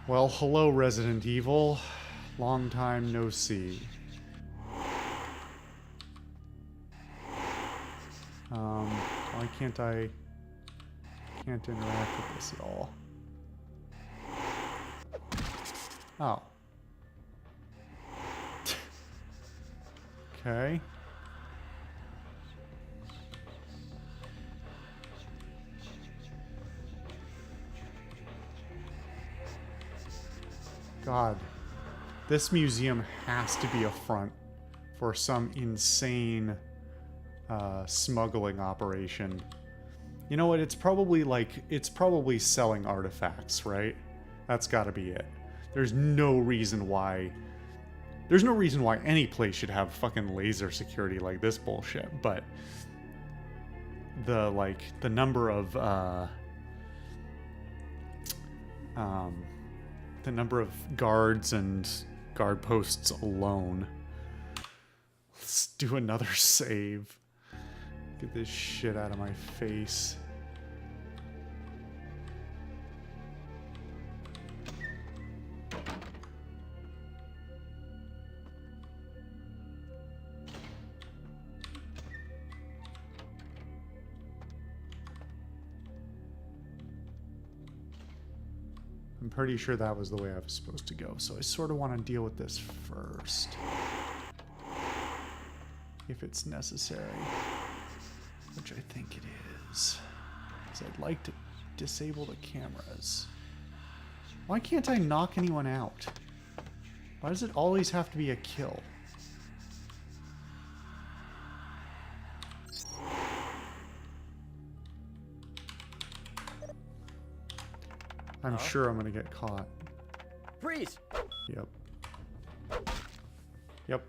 Well, hello, Resident Evil. Long time no see. Why can't I... Can't interact with this at all. Oh. Okay. God. This museum has to be a front for some insane smuggling operation. You know what? It's probably selling artifacts, right? That's got to be it. There's no reason why any place should have fucking laser security like this bullshit, but the number of guards and guard posts alone. Let's do another save. Get this shit out of my face. I'm pretty sure that was the way I was supposed to go, so I sort of want to deal with this first. If it's necessary. Which I think it is. Because I'd like to disable the cameras. Why can't I knock anyone out? Why does it always have to be a kill? I'm sure I'm gonna get caught. Freeze! Yep. Yep.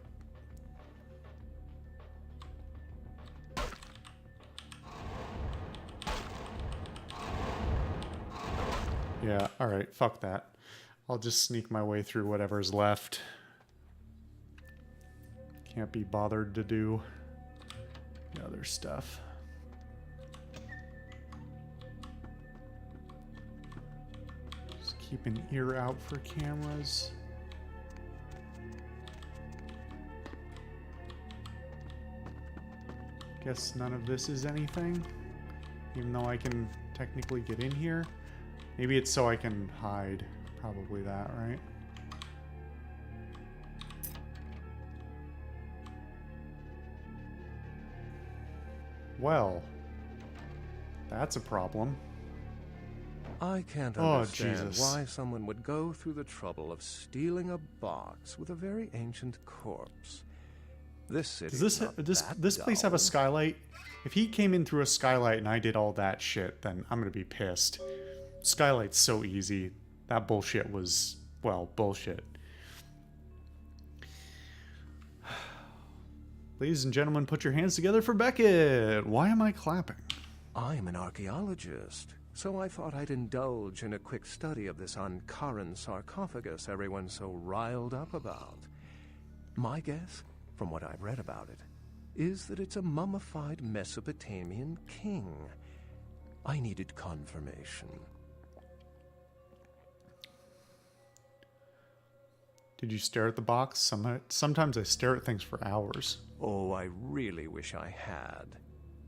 Yeah, alright, fuck that. I'll just sneak my way through whatever's left. Can't be bothered to do the other stuff. Just keep an ear out for cameras. Guess none of this is anything, even though I can technically get in here. Maybe it's so I can hide. Probably that, right? Well, that's a problem. I can't understand why someone would go through the trouble of stealing a box with a very ancient corpse. This city. Does this place have a skylight? If he came in through a skylight and I did all that shit, then I'm gonna be pissed. Skylight's so easy. That bullshit was, well, bullshit. Ladies and gentlemen, put your hands together for Beckett. Why am I clapping? I'm an archaeologist, so I thought I'd indulge in a quick study of this Ankharan sarcophagus everyone's so riled up about. My guess, from what I've read about it, is that it's a mummified Mesopotamian king. I needed confirmation. Did you stare at the box? Sometimes I stare at things for hours. Oh, I really wish I had.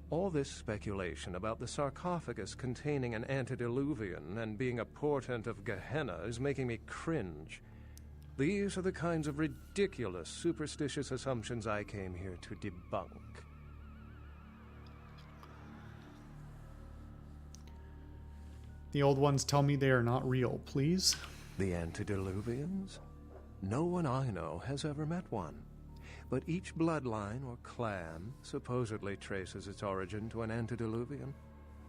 All this speculation about the sarcophagus containing an antediluvian and being a portent of Gehenna is making me cringe. These are the kinds of ridiculous, superstitious assumptions I came here to debunk. The old ones tell me they are not real, please. The antediluvians? No one I know has ever met one. But each bloodline or clan supposedly traces its origin to an antediluvian.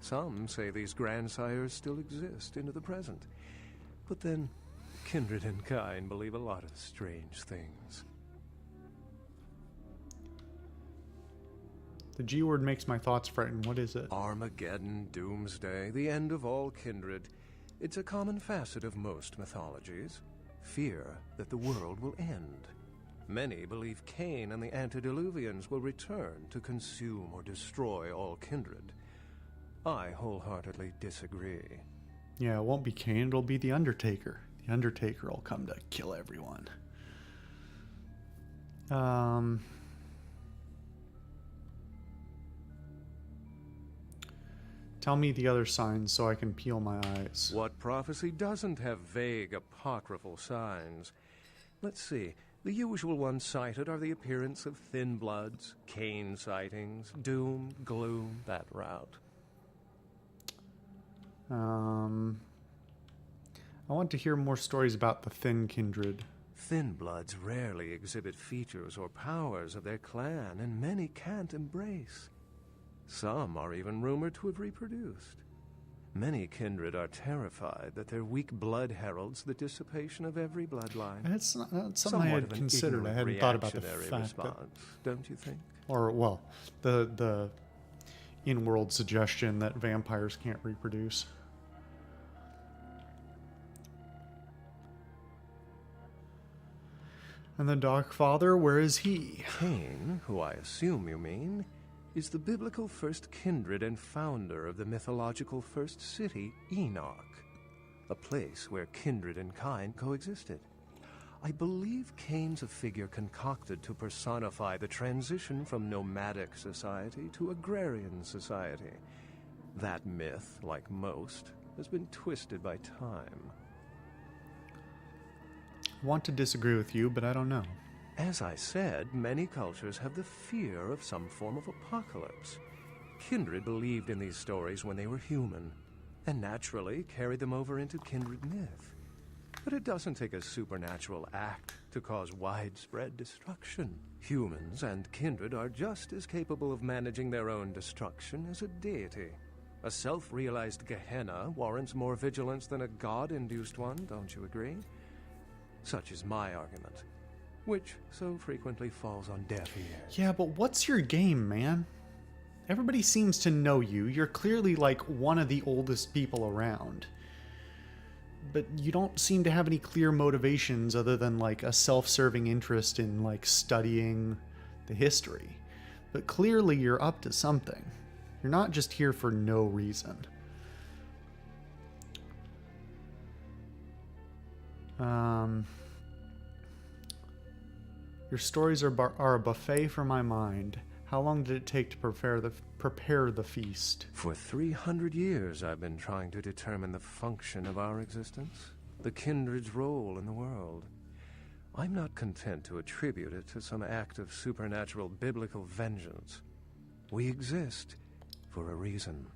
Some say these grandsires still exist into the present. But then, kindred and kind believe a lot of strange things. The G word makes my thoughts frighten. What is it? Armageddon, doomsday, the end of all kindred. It's a common facet of most mythologies. Fear that the world will end. Many believe Cain and the antediluvians will return to consume or destroy all kindred. I wholeheartedly disagree. Yeah, it won't be Cain, it'll be the Undertaker. The The Undertaker will come to kill everyone. Tell me the other signs so I can peel my eyes. What prophecy doesn't have vague apocryphal signs? Let's see. The usual ones cited are the appearance of thin bloods, Cain sightings, doom, gloom, that route. I want to hear more stories about the Thin Kindred. Thin bloods rarely exhibit features or powers of their clan, and many can't embrace. Some are even rumored to have reproduced. Many kindred are terrified that their weak blood heralds the dissipation of every bloodline. That's not something Somewhat I of had an considered. I ignorant hadn't thought about the reactionary fact that, response, don't you think? or well, the in-world suggestion that vampires can't reproduce. And the Dark Father, where is he? Cain, who I assume you mean, is the biblical first kindred and founder of the mythological first city, Enoch, a place where kindred and kind coexisted. I believe Cain's a figure concocted to personify the transition from nomadic society to agrarian society. That myth, like most, has been twisted by time. I want to disagree with you, but I don't know. As I said, many cultures have the fear of some form of apocalypse. Kindred believed in these stories when they were human, and naturally carried them over into kindred myth. But it doesn't take a supernatural act to cause widespread destruction. Humans and kindred are just as capable of managing their own destruction as a deity. A self-realized Gehenna warrants more vigilance than a god-induced one, don't you agree? Such is my argument, which so frequently falls on deaf ears. Yeah, but what's your game, man? Everybody seems to know you. You're clearly like one of the oldest people around. But you don't seem to have any clear motivations other than like a self-serving interest in like studying the history. But clearly you're up to something. You're not just here for no reason. Your stories are a buffet for my mind. How long did it take to prepare the feast? For 300 years I've been trying to determine the function of our existence, the kindred's role in the world. I'm not content to attribute it to some act of supernatural biblical vengeance. We exist for a reason,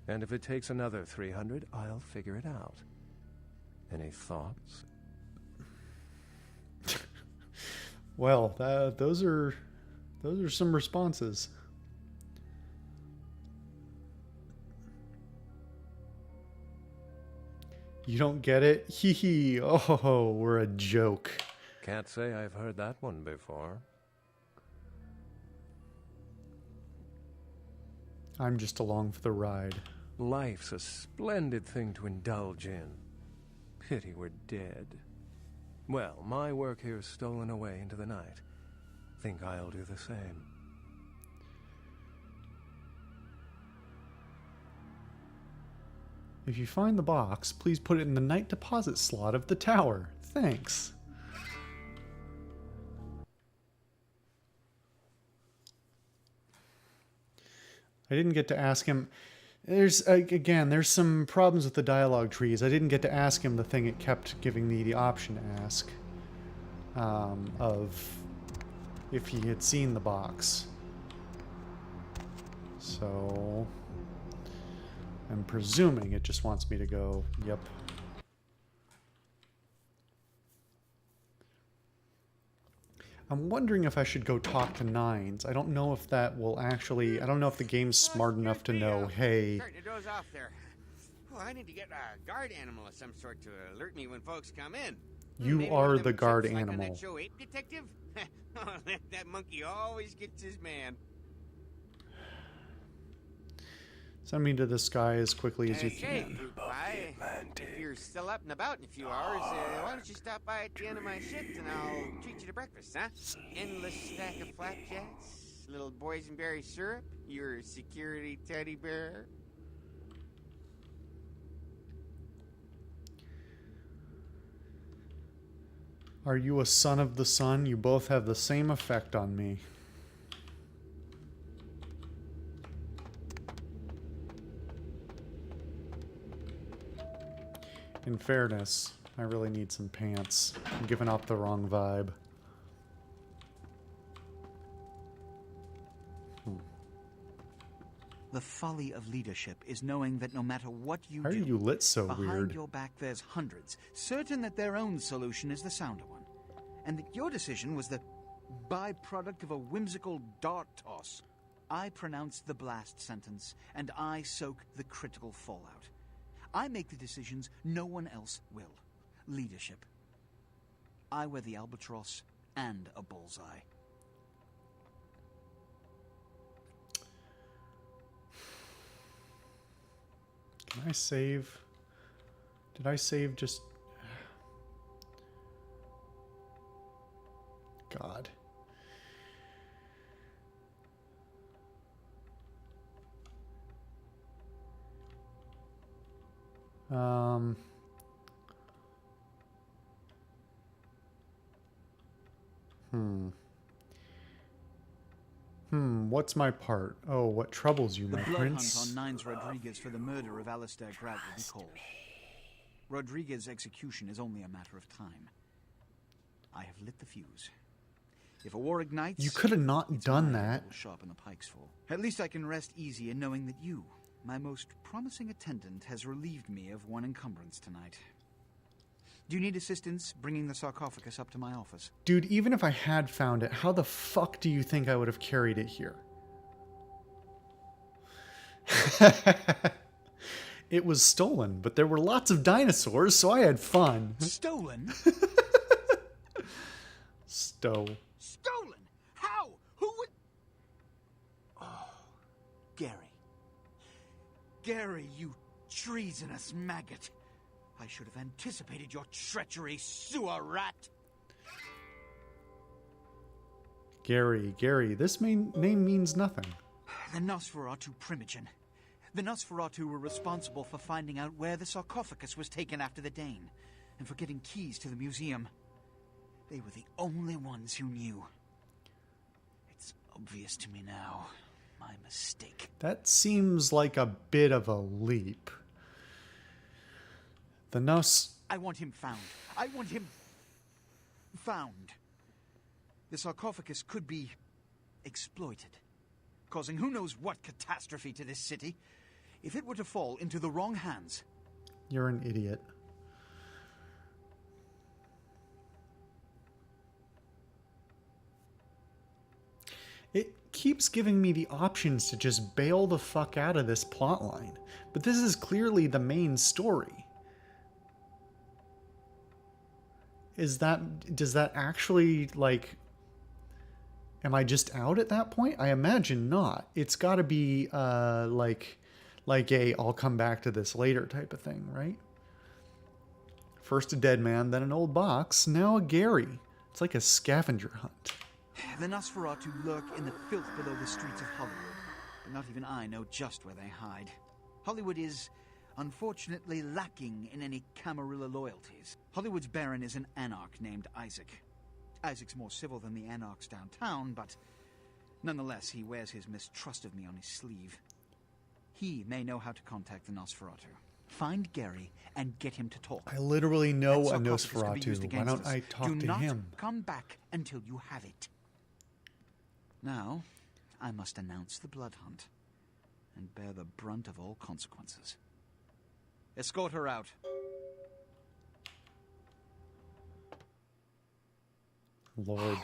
and if it takes another 300, I'll figure it out. Any thoughts? Well, those are some responses. You don't get it? Hee hee. Oh, we're a joke. Can't say I've heard that one before. I'm just along for the ride. Life's a splendid thing to indulge in. Pity we're dead. Well, my work here's stolen away into the night. Think I'll do the same. If you find the box, please put it in the night deposit slot of the tower. Thanks. I didn't get to ask him. There's some problems with the dialogue trees. I didn't get to ask him the thing it kept giving me the option to ask. Of if he had seen the box. So I'm presuming it just wants me to go, yep. I'm wondering if I should go talk to Nines. I don't know if that will actually... I don't know if the game's smart enough to know, hey... Starting to doze off there. Oh, I need to get a guard animal of some sort to alert me when folks come in. You Maybe are one of the them guard chicks like on animal. that show Ape Detective? Oh, that monkey always gets his man. Send me to this guy as quickly as you Hey, can. fruit pie. If you're still up and about in a few hours, why don't you stop by at the end of my shift and I'll treat you to breakfast, huh? Endless stack of flapjacks, little boysenberry syrup, your security teddy bear. Are you a son of the sun? You both have the same effect on me. In fairness, I really need some pants. I'm giving off the wrong vibe. The folly of leadership is knowing that no matter what you How are do, you lit so behind weird? your back there's hundreds, certain that their own solution is the sounder one. And that your decision was the byproduct of a whimsical dart toss. I pronounce the blast sentence, and I soak the critical fallout. I make the decisions no one else will. Leadership. I wear the albatross and a bullseye. Can I save? Did I save just... God. What's my part? Oh, what troubles you, The my blood prince? hunt on Nines Rodriguez for the murder of Alistair Grant will be called. Rodriguez's execution is only a matter of time. I have lit the fuse. If a war ignites, You could have not done that. will sharpen the pikes full. At least I can rest easy in knowing that you, my most promising attendant, has relieved me of one encumbrance tonight. Do you need assistance bringing the sarcophagus up to my office? Dude, even if I had found it, how the fuck do you think I would have carried it here? It was stolen, but there were lots of dinosaurs, so I had fun. Stolen? Stolen. How? Who would... Oh, Gary. Gary, you treasonous maggot. I should have anticipated your treachery, sewer rat. Gary, this name means nothing. The Nosferatu Primogen. The Nosferatu were responsible for finding out where the sarcophagus was taken after the Dane, and for getting keys to the museum. They were the only ones who knew. It's obvious to me now. My mistake. That seems like a bit of a leap. The I want him found. I want him found. The sarcophagus could be exploited, causing who knows what catastrophe to this city. If it were to fall into the wrong hands... You're an idiot. It keeps giving me the options to just bail the fuck out of this plotline, but this is clearly the main story. Does that actually, like, am I just out at that point? I imagine not. It's got to be, like a I'll come back to this later type of thing, right? First a dead man, then an old box, now a Gary. It's like a scavenger hunt. The Nosferatu lurk in the filth below the streets of Hollywood, but not even I know just where they hide. Hollywood is... unfortunately lacking in any Camarilla loyalties. Hollywood's baron is an anarch named Isaac. Isaac's more civil than the anarchs downtown, but nonetheless he wears his mistrust of me on his sleeve. He may know how to contact the Nosferatu. Find Gary and get him to talk. I literally know That a sarcophagus could be used Nosferatu. Why against don't us. I talk Do to not him? come back until you have it. Now, I must announce the blood hunt and bear the brunt of all consequences. Escort her out. Lord.